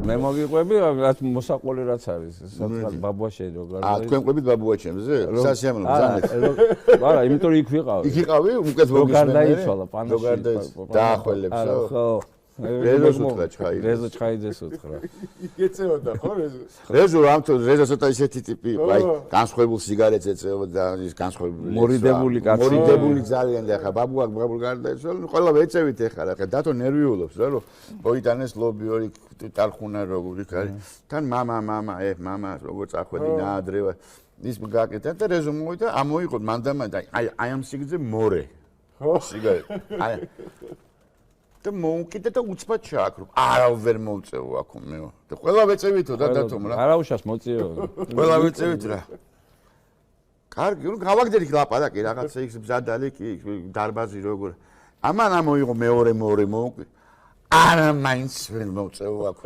მე მოგიყვები, რაც მოსაყოლი რაც არის, სადღაც ბაბუაშენი რო გარდა. თქვენ ყვებით ბაბუაშენზე? სასიამოვნო ბრძანეთ. არა, იმიტომ იქ ვიყავი. იქ იყავი, უკეთ მოგისმენე. რო გარდაიცვალა პანაში. დაახველებს. ხო. რეზოს უთხრა ჩხაი. რეზო ჩხაიძეს უთხრა. იგეწეოდა ხო რეზო? რეზო ამიტომ რეზო ცოტა ისეთი ტიპი, აი, განსხვავებულ სიგარეტს ეწეოდა, ის განსხვავებული. მორიდებული კაცი. მორიდებული ძალიან და ხა ბაბულ გარდაიცვალა, ყველა ეწევით ეხლა, ხა დათო ნერვიულობს რა, რომ მოიტანეს ლობი ორი ტალხუნა როგორ იქ არის. თან მამა როგორ წახვედი ნაადრევა. ის გაკეთდა და რეზო მოვიდა, ამოიღო მანდამა და აი ამ სიგრძე მორე. ხო, სიგარეტი. აი და მოუკიდე და უცბად ჩააქრო. არა ვერ მომწევო აქ მეო. და ყველა ვეწევითო და დათომ რა. არავშას მოწიო. ყველა ვეწევით რა. კარგი, ნუ გავაგდერი ლაპარაკი რაღაცა იქ ბზადალი კი დარბაზი როგორ. ამან ამოიღო მეორე მოუკვი. არა მაინც ვერ მომწევო აქ.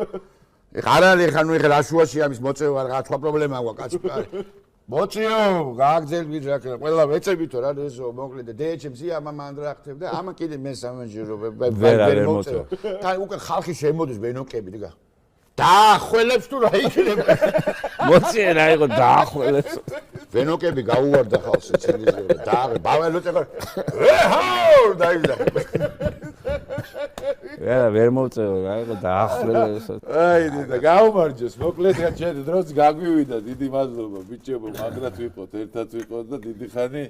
ეხა არ არის ხა ნუ ეხა რაშუაში ამის მოწევა რაღაც სხვა პრობლემა აქვს კაცი. მოწიო, გააგზელვი რა, ყველა ვეწებითო რა რეზო, მოკლედ დეეჩემს იამა ანდრახტებ და ამა კიდე მესამეჯერო ვერ მოწევა. თან უკვე ხალხი შემოდის ბენოკები და დაახველებს თუ რა იქნება. მოწიე რა იყო დაახველებს. ბენოკები გაუვარდა ხალხს ცილიზეო და ბაველოც ეხა ეჰო დაიძახა. რა ვერ მოწეო რა იყო დაახველებს. აი და გაუმარჯოს, მოკლედ რა ჩემ დროს გაგვივიდა, დიდი მადლობა ბიჭებო, მაგრად ვიყოთ, ერთად ვიყოთ და დიდი ხანი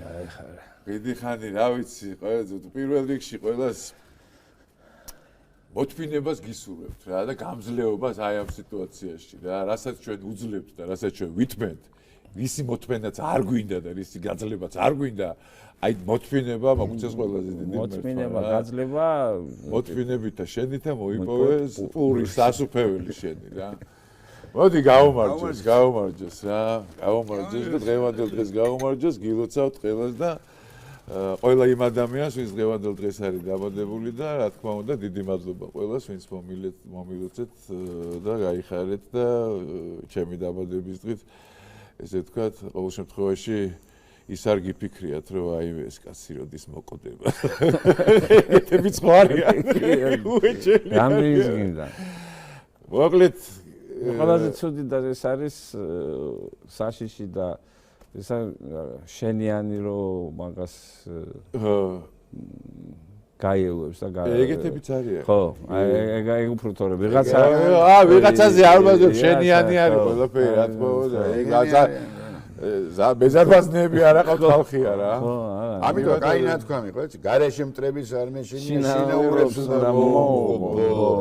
აი ხარა. დიდი ხანი, რა ვიცი, პირველ რიგში ყველას მოთმინებას გისურვებთ რა და გამძლეობას აი ამ სიტუაციაში რა, რასაც ჩვენ უძლებთ და რასაც ჩვენ ვითმენთ, ისი მოთმენაც არ გვინდა და ისი გაძლებაც არ გვინდა. აი მოთმინება მაგუცეს ყველაზე დიდი მოთმინება გაძლება მოთმინებით და შენითა მოიპოვეს პურის სასუფეველი შენი რა. მოდი გაუმარჯოს რა. გაუმარჯოს და დღევანდელ დღეს გაუმარჯოს, გილოცავთ ყველას და ყველა იმ ადამიანს, ვინც დღევანდელ დღეს არის დაბადებული და რა თქმა უნდა დიდი მადლობა ყველას, ვინც მომილოცეთ და გაიხარეთ და ჩემი დაბადების დღით ესე ვთქვათ, ყოველ შემთხვევაში ის არ გიფიქრიათ, რომ აი ეს კაცი როდის მოკვდება. ეგეთები ხო არიან. რამდენის გინდა. მოკლედ ყველაზე ცუდი და ეს არის საშიში და ეს შენიანი რომ მაგას გაიელვებს და ეგეთებიც არიან. ხო, აი უფრო თორე ვიღაცა ვიღაცაზე არ ვაზრობ შენიანი არის ყველაფერი რა თქმა უნდა. ეგ მეზარბაზნები არ აყავთ ხალხია რა. ხო, არა. ამიტომ კაი ნათქვამი ხო, გარეშე მტრების არმეშინია შინაურებს და მოუღო.